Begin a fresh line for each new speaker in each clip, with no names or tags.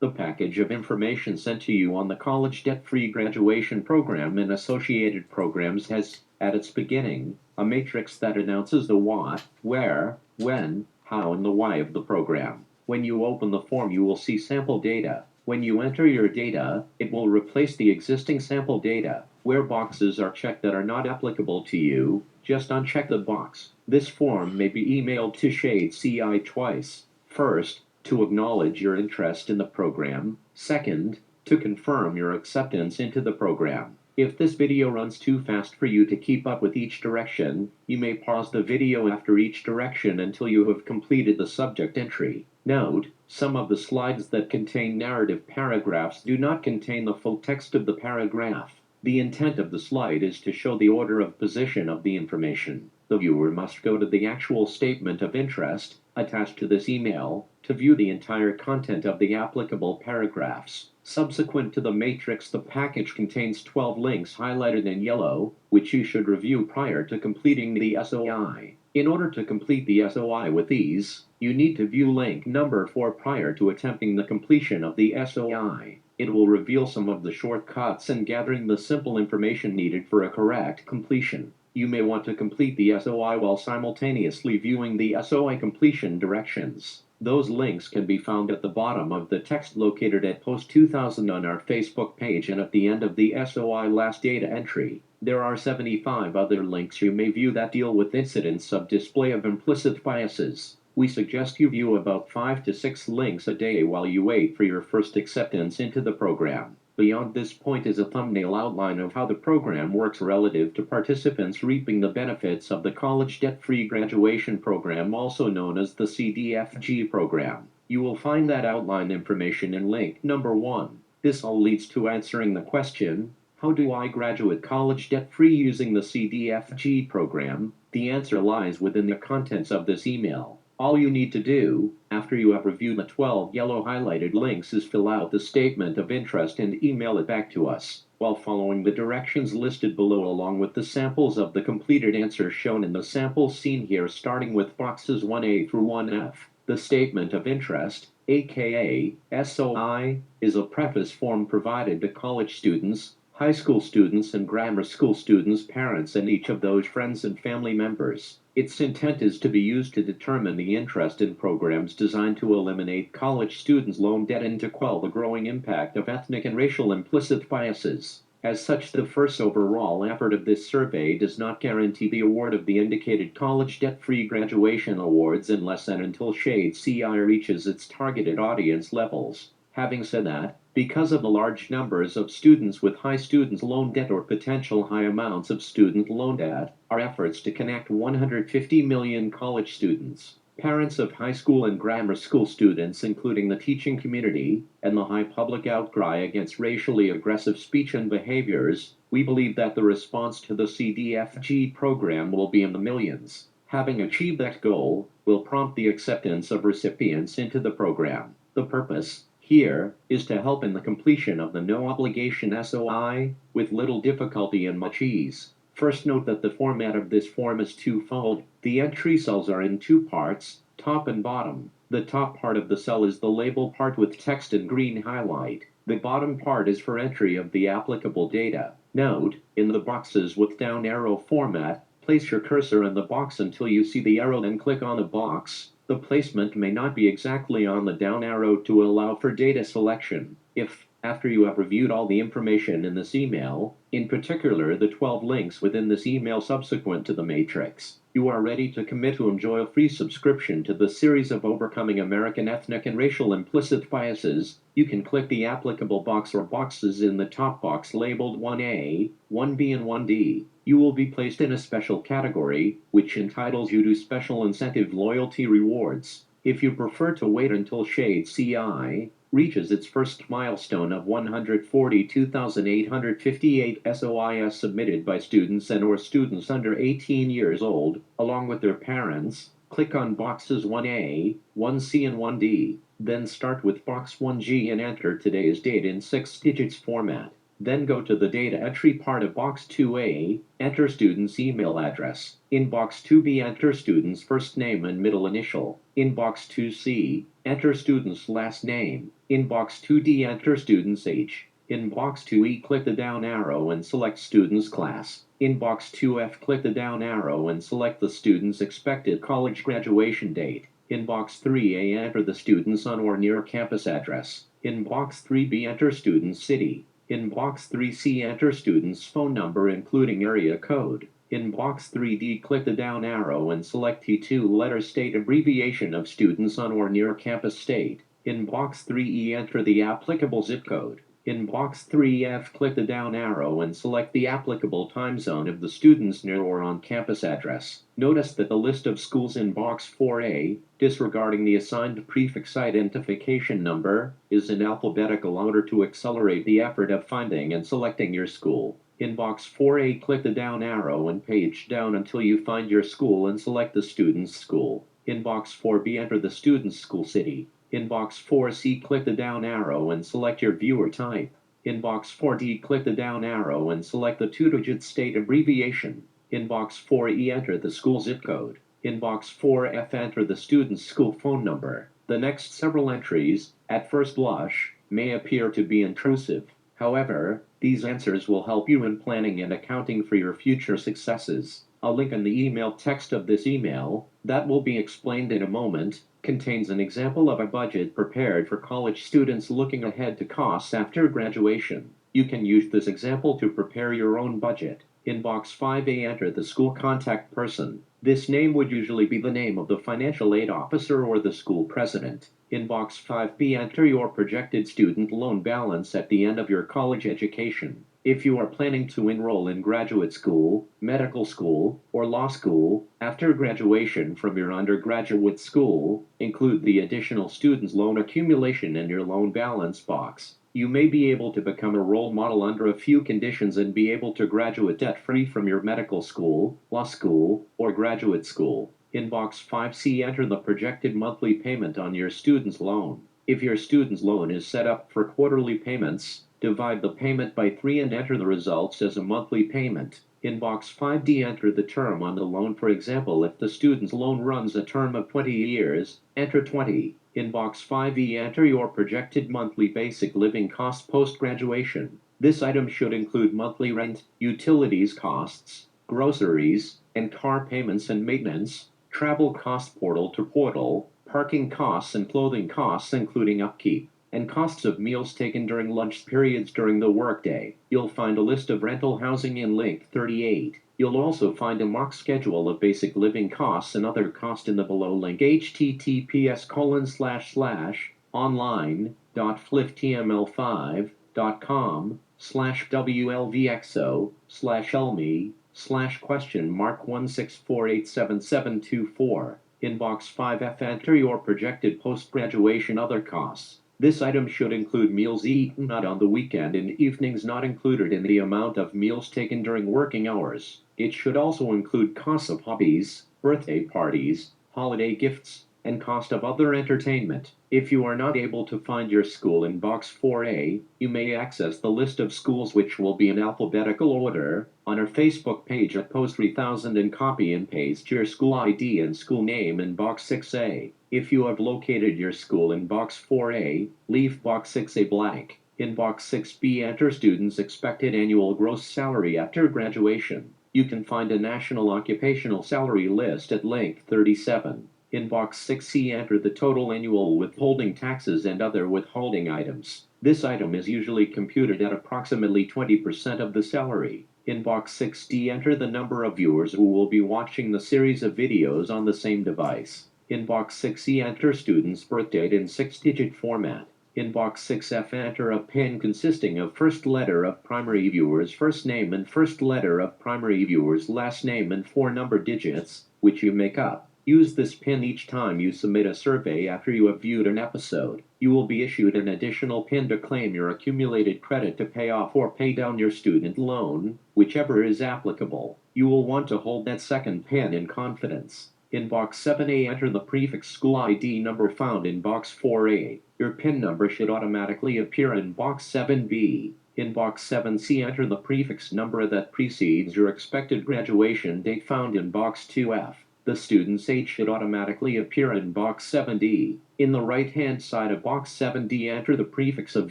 The package of information sent to you on the College Debt-Free Graduation Program and associated programs has, at its beginning, a matrix that announces the what, where, when, how, and the why of the program. When you open the form, you will see sample data. When you enter your data, it will replace the existing sample data. Where boxes are checked that are not applicable to you, just uncheck the box. This form may be emailed to Shade CI twice. First, to acknowledge your interest in the program. Second, to confirm your acceptance into the program. If this video runs too fast for you to keep up with each direction, you may pause the video after each direction until you have completed the subject entry. Note, some of the slides that contain narrative paragraphs do not contain the full text of the paragraph. The intent of the slide is to show the order of position of the information. The viewer must go to the actual statement of interest, attached to this email, to view the entire content of the applicable paragraphs. Subsequent to the matrix, the package contains 12 links highlighted in yellow, which you should review prior to completing the SOI. In order to complete the SOI with ease, you need to view link number 4 prior to attempting the completion of the SOI. It will reveal some of the shortcuts and gathering the simple information needed for a correct completion. You may want to complete the SOI while simultaneously viewing the SOI completion directions. Those links can be found at the bottom of the text located at Post 2000 on our Facebook page and at the end of the SOI last data entry. There are 75 other links you may view that deal with incidents of display of implicit biases. We suggest you view about 5 to 6 links a day while you wait for your first acceptance into the program. Beyond this point is a thumbnail outline of how the program works relative to participants reaping the benefits of the College Debt-Free Graduation Program, also known as the CDFG program. You will find that outline information in link number 1. This all leads to answering the question, how do I graduate college debt-free using the CDFG program? The answer lies within the contents of this email. All you need to do, after you have reviewed the 12 yellow highlighted links, is fill out the statement of interest and email it back to us, while following the directions listed below along with the samples of the completed answers shown in the samples seen here, starting with boxes 1A through 1F. The statement of interest, aka SOI, is a preface form provided to college students, high school students, and grammar school students' parents, and each of those friends and family members. Its intent is to be used to determine the interest in programs designed to eliminate college students' loan debt and to quell the growing impact of ethnic and racial implicit biases. As such, the first overall effort of this survey does not guarantee the award of the indicated College Debt-Free Graduation Awards unless and until Shade CI reaches its targeted audience levels. Having said that, because of the large numbers of students with high student loan debt or potential high amounts of student loan debt, our efforts to connect 150 million college students, parents of high school and grammar school students, including the teaching community, and the high public outcry against racially aggressive speech and behaviors, we believe that the response to the CDFG program will be in the millions. Having achieved that goal will prompt the acceptance of recipients into the program. The purpose here is to help in the completion of the no-obligation SOI with little difficulty and much ease. First, note that the format of this form is twofold. The entry cells are in two parts, top and bottom. The top part of the cell is the label part with text and green highlight. The bottom part is for entry of the applicable data. Note, in the boxes with down arrow format, place your cursor in the box until you see the arrow, then click on the box. The placement may not be exactly on the down arrow to allow for data selection. If, after you have reviewed all the information in this email, in particular the 12 links within this email subsequent to the matrix, you are ready to commit to enjoy a free subscription to the series of Overcoming American Ethnic and Racial Implicit Biases, you can click the applicable box or boxes in the top box labeled 1A, 1B, and 1D. You will be placed in a special category, which entitles you to special incentive loyalty rewards. If you prefer to wait until Shade CI reaches its first milestone of 142,858 SOIs submitted by students and/or students under 18 years old, along with their parents, click on boxes 1A, 1C, and 1D. Then start with box 1G and enter today's date in 6 digits format. Then go to the data entry part of box 2A, enter student's email address. In box 2B, enter student's first name and middle initial. In box 2C, enter student's last name. In box 2D, enter student's age. In box 2E, click the down arrow and select student's class. In box 2F, click the down arrow and select the student's expected college graduation date. In box 3A, enter the student's on or near campus address. In box 3B, enter student's city. In box 3C, enter student's phone number including area code. In box 3D, click the down arrow and select the two-letter state abbreviation of student's on or near campus state. In box 3E, enter the applicable zip code. In box 3F, click the down arrow and select the applicable time zone of the student's near or on-campus address. Notice that the list of schools in box 4A, disregarding the assigned prefix identification number, is in alphabetical order to accelerate the effort of finding and selecting your school. In box 4A, click the down arrow and page down until you find your school and select the student's school. In box 4B, enter the student's school city. In box 4C, click the down arrow and select your viewer type. In box 4D, click the down arrow and select the two-digit state abbreviation. In box 4E, enter the school zip code. In box 4F, enter the student's school phone number. The next several entries, at first blush, may appear to be intrusive. However, these answers will help you in planning and accounting for your future successes. A link in the email text of this email, that will be explained in a moment, contains an example of a budget prepared for college students looking ahead to costs after graduation. You can use this example to prepare your own budget. In box 5A, enter the school contact person. This name would usually be the name of the financial aid officer or the school president. In box 5B, enter your projected student loan balance at the end of your college education. If you are planning to enroll in graduate school, medical school, or law school, after graduation from your undergraduate school, include the additional student's loan accumulation in your loan balance box. You may be able to become a role model under a few conditions and be able to graduate debt-free from your medical school, law school, or graduate school. In box 5C, enter the projected monthly payment on your student's loan. If your student's loan is set up for quarterly payments, divide the payment by 3 and enter the results as a monthly payment. In box 5D, enter the term on the loan. For example, if the student's loan runs a term of 20 years, enter 20. In box 5E, enter your projected monthly basic living cost post-graduation. This item should include monthly rent, utilities costs, groceries, and car payments and maintenance, travel cost portal to portal, parking costs and clothing costs including upkeep, and costs of meals taken during lunch periods during the workday. You'll find a list of rental housing in link 38. You'll also find a mock schedule of basic living costs and other costs in the below link https://online.flftml5.com/wlvxo/lme/question mark 164877724. In box 5F, enter your projected post-graduation other costs. This item should include meals eaten not on the weekend and evenings not included in the amount of meals taken during working hours. It should also include costs of hobbies, birthday parties, holiday gifts, and cost of other entertainment. If you are not able to find your school in box 4A, you may access the list of schools, which will be in alphabetical order, on our Facebook page at Post 3000 and copy and paste your school ID and school name in box 6A. If you have located your school in box 4A, leave box 6A blank. In box 6B, enter students' expected annual gross salary after graduation. You can find a national occupational salary list at link 37. In box 6C, enter the total annual withholding taxes and other withholding items. This item is usually computed at approximately 20% of the salary. In box 6D, enter the number of viewers who will be watching the series of videos on the same device. In box 6E, enter student's birth date in 6-digit format. In box 6F, enter a PIN consisting of first letter of primary viewer's first name and first letter of primary viewer's last name and 4 number digits, which you make up. Use this PIN each time you submit a survey after you have viewed an episode. You will be issued an additional PIN to claim your accumulated credit to pay off or pay down your student loan, whichever is applicable. You will want to hold that second PIN in confidence. In box 7A, enter the prefix school ID number found in box 4A. Your PIN number should automatically appear in box 7B. In box 7C, enter the prefix number that precedes your expected graduation date found in box 2F. The student's age should automatically appear in box 7D. In the right-hand side of box 7D, enter the prefix of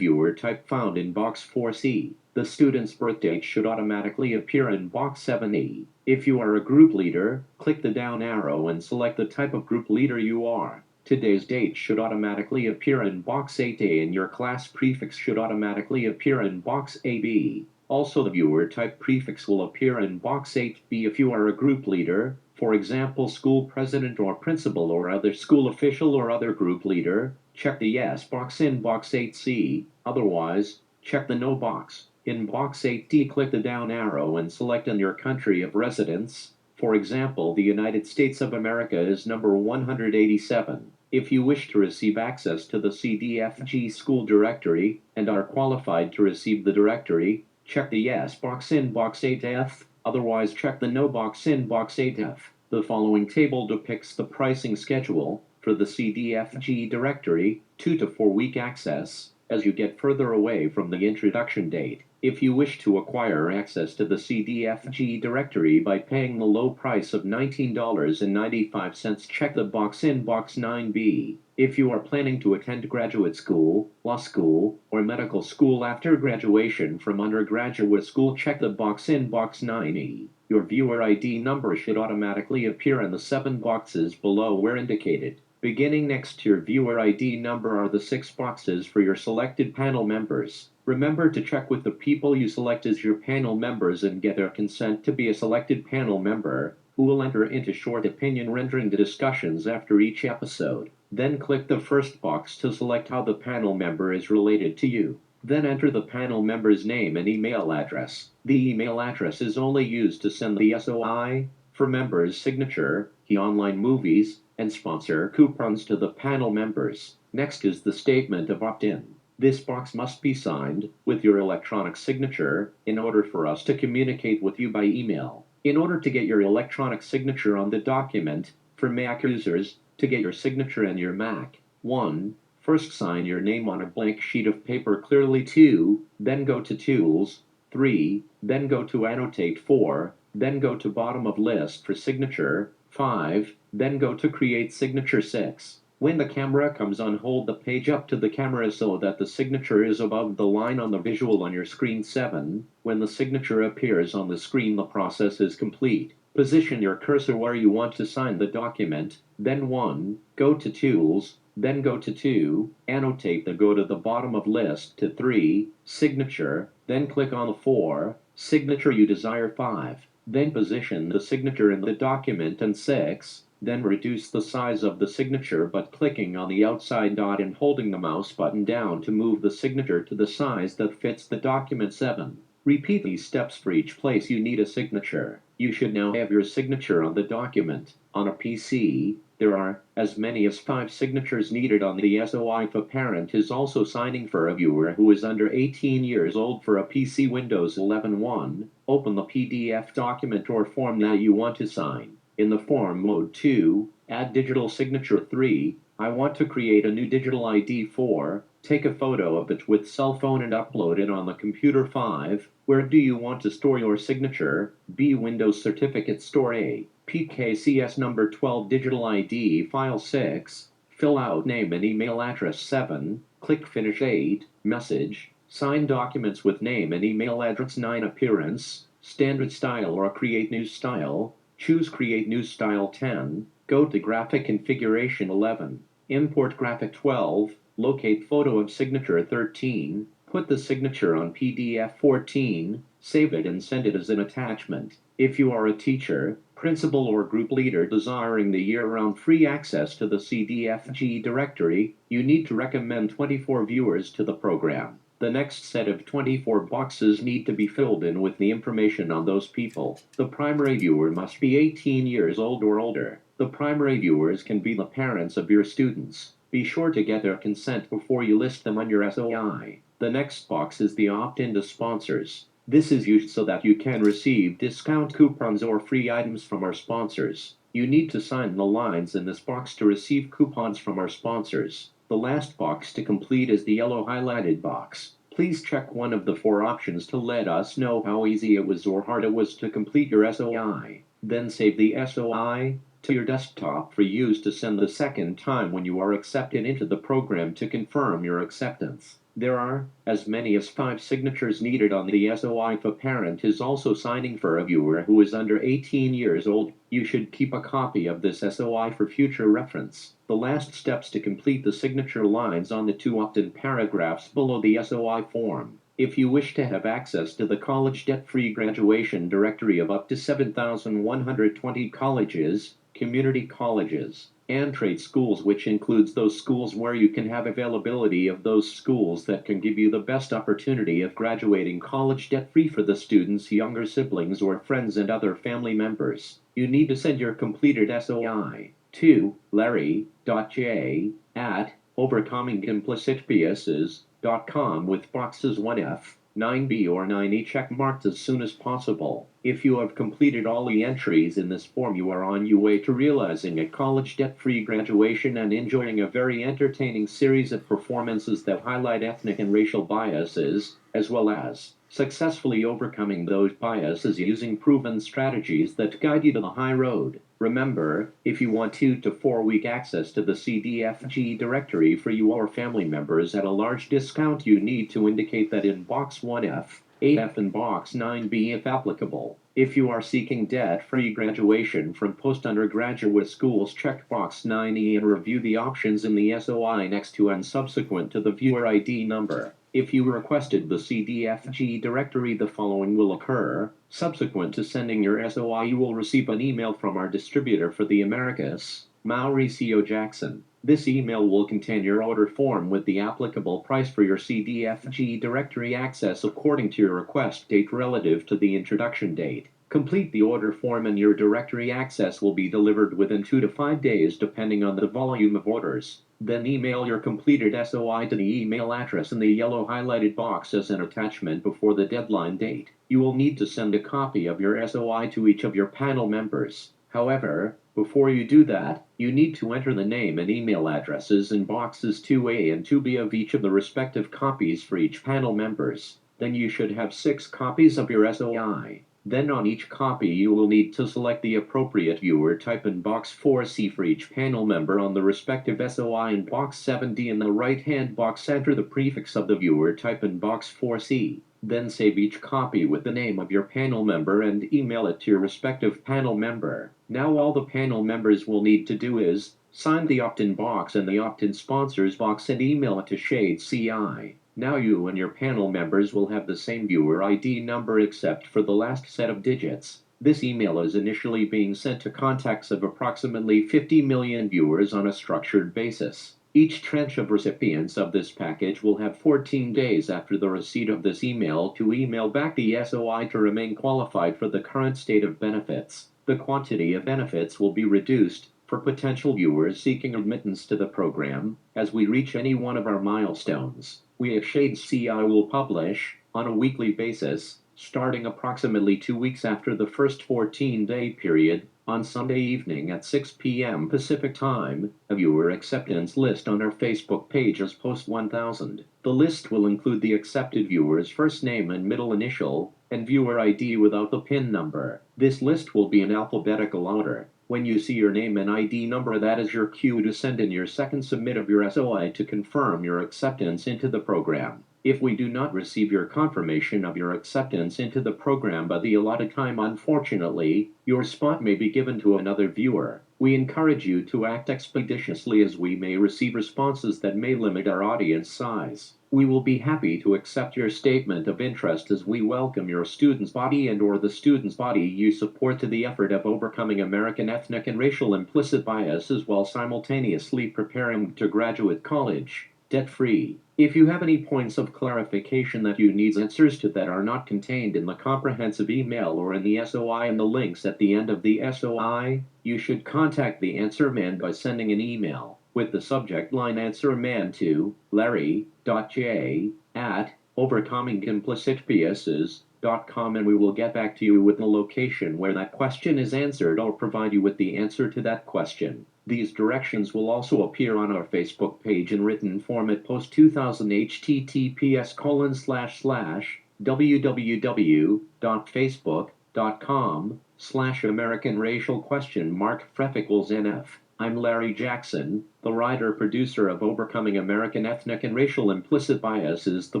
viewer type found in box 4C. The student's birth date should automatically appear in box 7E. If you are a group leader, click the down arrow and select the type of group leader you are. Today's date should automatically appear in box 8A and your class prefix should automatically appear in box 8B. Also, the viewer type prefix will appear in box 8B if you are a group leader, for example, school president or principal or other school official or other group leader. Check the yes box in box 8C, otherwise, check the no box. In box 8D, click the down arrow and select in your country of residence. For example, the United States of America is number 187. If you wish to receive access to the CDFG school directory and are qualified to receive the directory, check the yes box in box 8F, otherwise check the no box in box 8F. The following table depicts the pricing schedule for the CDFG directory, 2 to 4 week access, as you get further away from the introduction date. If you wish to acquire access to the CDFG directory by paying the low price of $19.95, check the box in box 9B. If you are planning to attend graduate school, law school, or medical school after graduation from undergraduate school, check the box in box 9E. Your viewer ID number should automatically appear in the 7 boxes below where indicated. Beginning next to your viewer ID number are the 6 boxes for your selected panel members. Remember to check with the people you select as your panel members and get their consent to be a selected panel member, who will enter into short opinion rendering the discussions after each episode. Then click the first box to select how the panel member is related to you. Then enter the panel member's name and email address. The email address is only used to send the SOI for members' signature, online movies, and sponsor coupons to the panel members. Next is the statement of opt-in. This box must be signed with your electronic signature in order for us to communicate with you by email. In order to get your electronic signature on the document, for Mac users, to get your signature in your Mac, 1. First sign your name on a blank sheet of paper clearly. 2. Then go to Tools. 3. Then go to Annotate. 4. Then go to bottom of list for signature. 5. Then go to Create Signature. 6. When the camera comes on, hold the page up to the camera so that the signature is above the line on the visual on your screen. 7. When the signature appears on the screen, the process is complete. Position your cursor where you want to sign the document. Then 1. Go to Tools. Then go to 2. Annotate. Then go to the bottom of list to 3. Signature. Then click on the 4. Signature you desire. 5. Then position the signature in the document. And 6. Then reduce the size of the signature by clicking on the outside dot and holding the mouse button down to move the signature to the size that fits the document. 7. Repeat these steps for each place you need a signature. You should now have your signature on the document. On a PC, there are as many as 5 signatures needed on the SOI. If a parent is also signing for a viewer who is under 18 years old for a PC Windows 11.1, open the PDF document or form that you want to sign. In the form mode. 2. Add digital signature. 3. I want to create a new digital ID. 4. Take a photo of it with cell phone and upload it on the computer. 5. Where do you want to store your signature? B. Windows Certificate Store. A. PKCS number. 12. Digital ID file. 6. Fill out name and email address. 7. Click Finish. 8. Message. Sign documents with name and email address. 9. Appearance. Standard style or create new style. Choose Create New Style. 10. Go to Graphic Configuration. 11. Import graphic. 12. Locate photo of signature. 13. Put the signature on PDF. 14. Save it and send it as an attachment. If you are a teacher, principal, or group leader desiring the year-round free access to the CDFG directory, you need to recommend 24 viewers to the program. The next set of 24 boxes need to be filled in with the information on those people. The primary viewer must be 18 years old or older. The primary viewers can be the parents of your students. Be sure to get their consent before you list them on your SOI. The next box is the opt-in to sponsors. This is used so that you can receive discount coupons or free items from our sponsors. You need to sign the lines in this box to receive coupons from our sponsors. The last box to complete is the yellow highlighted box. Please check one of the 4 options to let us know how easy it was or hard it was to complete your SOI. Then save the SOI to your desktop for use to send the second time when you are accepted into the program to confirm your acceptance. There are as many as 5 signatures needed on the SOI if a parent is also signing for a viewer who is under 18 years old. You should keep a copy of this SOI for future reference. The last steps to complete the signature lines on the 2 opt-in paragraphs below the SOI form. If you wish to have access to the college debt-free graduation directory of up to 7,120 colleges, community colleges, and trade schools, which includes those schools where you can have availability of those schools that can give you the best opportunity of graduating college debt-free for the student's younger siblings or friends and other family members. You need to send your completed SOI to larry.j@overcomingimplicitbiases.com with boxes 1F, 9B or 9E check marked as soon as possible. If you have completed all the entries in this form, you are on your way to realizing a college debt-free graduation and enjoying a very entertaining series of performances that highlight ethnic and racial biases, as well as successfully overcoming those biases using proven strategies that guide you to the high road. Remember, if you want 2 to 4 week access to the CDFG directory for your family members at a large discount, you need to indicate that in box 1F, 8F and box 9B if applicable. If you are seeking debt-free graduation from post-undergraduate schools, check box 9E and review the options in the SOI next to and subsequent to the viewer ID number. If you requested the CDFG directory, the following will occur. Subsequent to sending your SOI, you will receive an email from our distributor for the Americas, Mauricio Jackson. This email will contain your order form with the applicable price for your CDFG directory access according to your request date relative to the introduction date. Complete the order form and your directory access will be delivered within 2 to 5 days depending on the volume of orders. Then email your completed SOI to the email address in the yellow highlighted box as an attachment before the deadline date. You will need to send a copy of your SOI to each of your panel members. However, before you do that, you need to enter the name and email addresses in boxes 2A and 2B of each of the respective copies for each panel members. Then you should have 6 copies of your SOI. Then on each copy you will need to select the appropriate viewer type in box 4C for each panel member. On the respective SOI in box 7D in the right-hand box, enter the prefix of the viewer type in box 4C. Then save each copy with the name of your panel member and email it to your respective panel member. Now all the panel members will need to do is sign the opt-in box and the opt-in sponsors box and email it to Shade CI. Now you and your panel members will have the same viewer ID number except for the last set of digits. This email is initially being sent to contacts of approximately 50 million viewers on a structured basis. Each tranche of recipients of this package will have 14 days after the receipt of this email to email back the SOI to remain qualified for the current state of benefits. The quantity of benefits will be reduced for potential viewers seeking admittance to the program as we reach any one of our milestones. We at Shade CI will publish, on a weekly basis, starting approximately 2 weeks after the first 14-day period, on Sunday evening at 6 p.m. Pacific Time, a viewer acceptance list on our Facebook page as Post 1000. The list will include the accepted viewer's first name and middle initial, and viewer ID without the PIN number. This list will be in alphabetical order. When you see your name and ID number, that is your cue to send in your second submit of your SOI to confirm your acceptance into the program. If we do not receive your confirmation of your acceptance into the program by the allotted time, unfortunately, your spot may be given to another viewer. We encourage you to act expeditiously as we may receive responses that may limit our audience size. We will be happy to accept your statement of interest as we welcome your student's body and/or the student's body you support to the effort of overcoming American ethnic and racial implicit biases while simultaneously preparing to graduate college debt-free. If you have any points of clarification that you need answers to that are not contained in the comprehensive email or in the SOI and the links at the end of the SOI, you should contact the Answer Man by sending an email with the subject line Answer Man to larry.j@overcomingimplicitbiases.com, and we will get back to you with the location where that question is answered or provide you with the answer to that question. These directions will also appear on our Facebook page in written form at post 2000 https://www.facebook.com/American Racial Question Mark Freckles NF. I'm Larry Jackson, the writer-producer of Overcoming American Ethnic and Racial Implicit Biases. The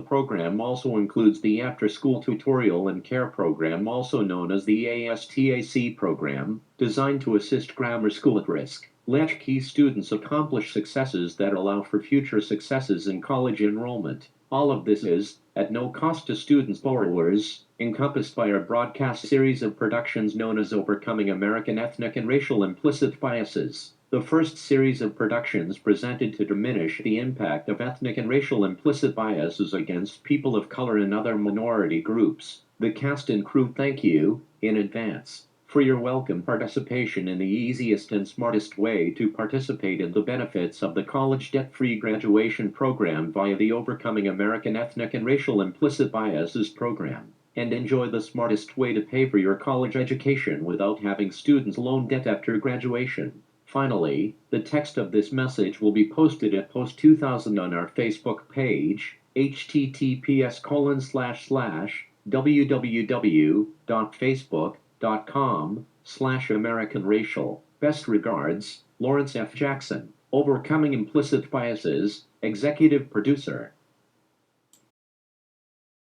program also includes the after-school tutorial and care program, also known as the ASTAC program, designed to assist grammar school at-risk, latchkey students accomplish successes that allow for future successes in college enrollment. All of this is, at no cost to students borrowers, encompassed by our broadcast series of productions known as Overcoming American Ethnic and Racial Implicit Biases. The first series of productions presented to diminish the impact of ethnic and racial implicit biases against people of color and other minority groups. The cast and crew thank you, in advance, for your welcome participation in the easiest and smartest way to participate in the benefits of the college debt-free graduation program via the Overcoming American Ethnic and Racial Implicit Biases program, and enjoy the smartest way to pay for your college education without having student loan debt after graduation. Finally, the text of this message will be posted at post 2000 on our Facebook page, https://www.facebook.com/American Racial. Best regards, Lawrence F. Jackson, Overcoming Implicit Biases, Executive Producer.